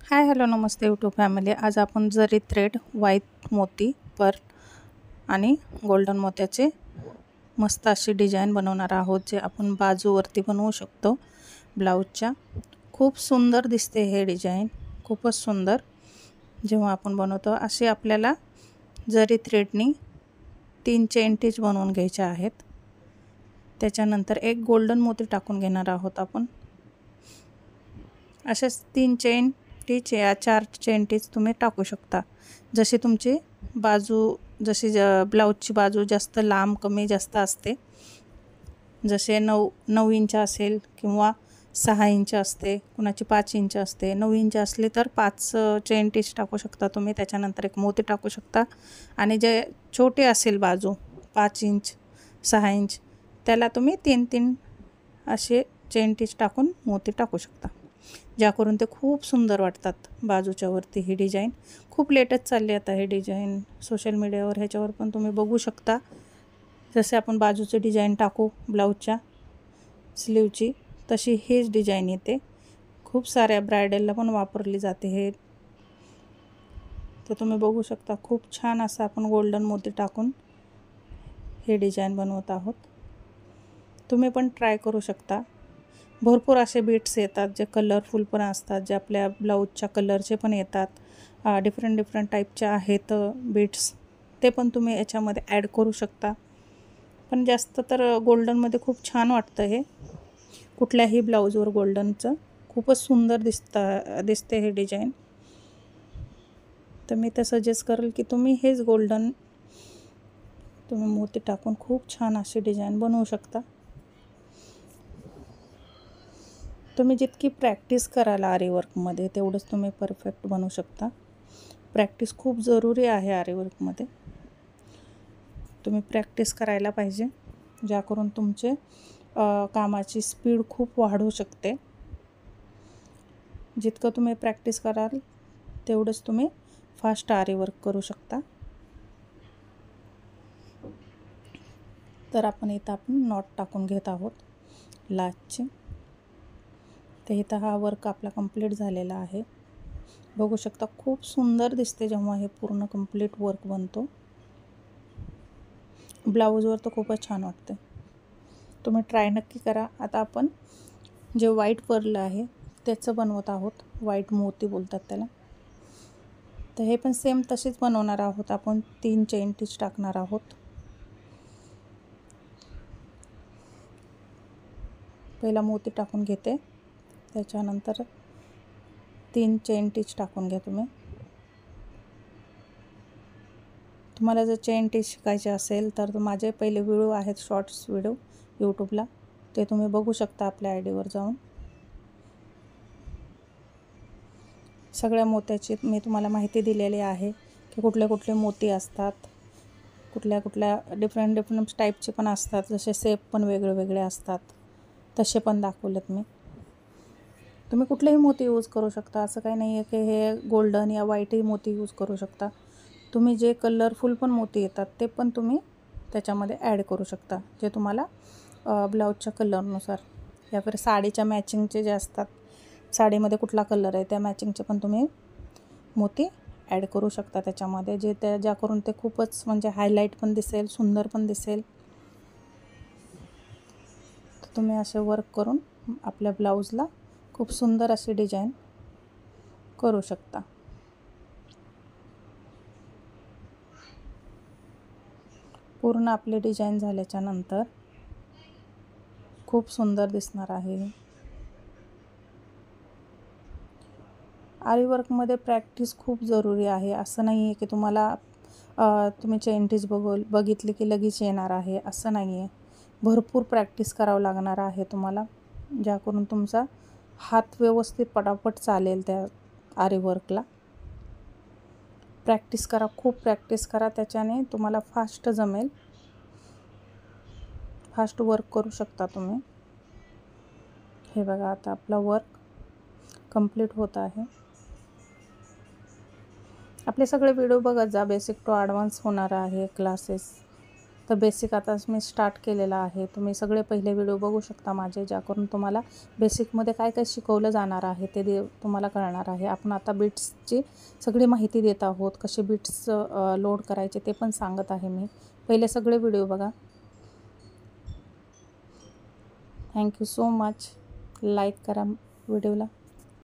Hi hello नमस्ते YouTube family. आज आपण जरी थ्रेड, व्हाईट मोती, पर्ल आणि गोल्डन मोत्याचे मस्त अशी डिझाईन बनवणार आहोत, जे आपण बाजूवरती बनवू शकतो ब्लाऊजच्या. खूप सुंदर दिसते हे डिझाईन, खूपच सुंदर. जेव्हा आपण बनवतो असे आपल्याला जरी थ्रेडनी 3 चेन टिच बनवून घ्यायच्या आहेत. त्याच्यानंतर एक गोल्डन मोती टाकून घेणार आहोत आपण. अशाच 3 चेन टिच या 4 चेन टिच तुम्ही टाकू शकता. जशी तुमची बाजू, जशी ब्लाऊजची बाजू जास्त लांब कमी जास्त असते, जसे 9 इंच असेल किंवा 6 इंच असते, कुणाची 5 इंच असते. 9 इंच असली तर 5 चेन टिच टाकू शकता तुम्ही. त्याच्यानंतर एक मोती टाकू शकता. आणि जे छोटे असेल बाजू 5 इंच 6 इंच, त्याला तुम्ही 3-3 असे चेन टिच टाकून मोती टाकू शकता, ज्याकरून ते खूप सुंदर वाटतात बाजूच्या वरती. ही डिझाईन खूप लेटेस्ट चालली आता. हे डिझाईन सोशल मीडियावर ह्याच्यावर पण तुम्ही बघू शकता. जसे आपण बाजूचे डिझाईन टाकू ब्लाऊजच्या स्लीवची, तशी हेच डिझाईन येते. खूप साऱ्या ब्रायडलला पण वापरली जाते हे. तर तुम्ही बघू शकता, खूप छान असं आपण गोल्डन मोती टाकून हे डिझाईन बनवत आहोत. तुम्ही पण ट्राय करू शकता. भरपूर असे बीट्स येतात जे कलरफुल पण असतात, जे आपल्या ब्लाऊजच्या कलरचे पण येतात. डिफरंट टाईपचे आहेत बीट्स, ते पण तुम्ही याच्यामध्ये ॲड करू शकता. पण जास्त तर गोल्डनमध्ये खूप छान वाटतं हे. कुठल्याही ब्लाऊजवर गोल्डनचं खूपच सुंदर दिसते हे डिझाईन. तर मी तर सजेस्ट करेल की तुम्ही हेच गोल्डन तुम्ही मोती टाकून खूप छान अशी डिझाईन बनवू शकता. तुम्ही जितकी प्रॅक्टिस कराल आरीवर्कमध्ये, तेवढंच तुम्ही परफेक्ट बनवू शकता. प्रॅक्टिस खूप जरुरी आहे आरीवर्कमध्ये. तुम्ही प्रॅक्टिस करायला पाहिजे, ज्याकरून तुमचे कामाची स्पीड खूप वाढू शकते. जितकं तुम्ही प्रॅक्टिस कराल तेवढंच तुम्ही फास्ट आरीवर्क करू शकता. तर आपण नॉट टाकून घेत आहोत लाचचे. तर इथं हा वर्क आपला कंप्लीट झालेला आहे. बघू शकता, खूप सुंदर दिसते जेव्हा हे पूर्ण कंप्लीट वर्क बनतो. ब्लाऊजवर तर खूपच छान वाटते. तुम्ही ट्राय नक्की करा. आता आपण जे व्हाईट पर्ल आहे त्याचं बनवत आहोत. व्हाईट मोती बोलतात त्याला. तर हे पण सेम तशीच बनवणार आहोत आपण. 3 चेन टिच टाकणार आहोत. पहिला मोती टाकून घेते, त्याच्यानंतर 3 चेन टिच टाकून घ्या तुम्ही. तुम्हाला जर चेन टिच शिकायचे असेल तर माझे पहिले व्हिडिओ आहेत, शॉर्ट्स व्हिडिओ यूट्यूबला, ते तुम्ही बघू शकता आपल्या आयडीवर जाऊन. सगळ्या मोत्याची मी तुम्हाला माहिती दिलेली आहे की कुठले कुठले मोती असतात, कुठल्या डिफरंट टाईपचे पण असतात. जसे शेप पण वेगळे असतात, तसे पण दाखवलेत मी. तुम्ही कुठलेही मोती यूज करू शकता. असं काही नाही आहे की हे गोल्डन या व्हाईटही मोती यूज करू शकता. तुम्ही जे कलरफुल पण मोती येतात ते पण तुम्ही त्याच्यामध्ये ॲड करू शकता, जे तुम्हाला ब्लाऊजच्या कलरनुसार या फिर साडीच्या मॅचिंगचे जे असतात, साडीमध्ये कुठला कलर आहे त्या मॅचिंगचे पण तुम्ही मोती ॲड करू शकता त्याच्यामध्ये, ज्याकरून ते खूपच म्हणजे हायलाईट पण दिसेल, सुंदर पण दिसेल. तर तुम्ही असे वर्क करून आपल्या ब्लाऊजला खूप सुंदर अशी डिझाईन करू शकता. पूर्ण आपले डिझाईन झाल्याच्या नंतर खूप सुंदर दिसणार आहे. आरीवर्कमध्ये प्रॅक्टिस खूप जरुरी आहे. असं नाही आहे की तुम्ही चेन टिच बघितली की लगेच येणार आहे, असं नाही आहे. भरपूर प्रॅक्टिस करावं लागणार आहे तुम्हाला, ज्याकरून तुमचा हात व्यवस्थित पटापट चालेल त्या आरीवर्कला. प्रॅक्टिस करा, खूप प्रॅक्टिस करा, त्याच्याने तुम्हाला फास्ट जमेल. फास्ट वर्क करू शकता तुम्ही. हे बघा, आता आपला वर्क कंप्लीट होत आहे. आपले सगळे व्हिडिओ बघत जा. बेसिक टू ॲडव्हान्स होणार आहे क्लासेस. तर बेसिक आता मी स्टार्ट केलेला आहे. तुम्ही सगळे पहिले व्हिडिओ बघू शकता माझे, ज्याकरून तुम्हाला बेसिकमध्ये काय काय शिकवलं जाणार आहे ते तुम्हाला कळणार आहे. आपण आता बीट्सची सगळी माहिती देत आहोत, कसे बीट्स लोड करायचे ते पण सांगत आहे मी. पहिले सगळे व्हिडिओ बघा. Thank you so much. लाईक करा व्हिडिओला.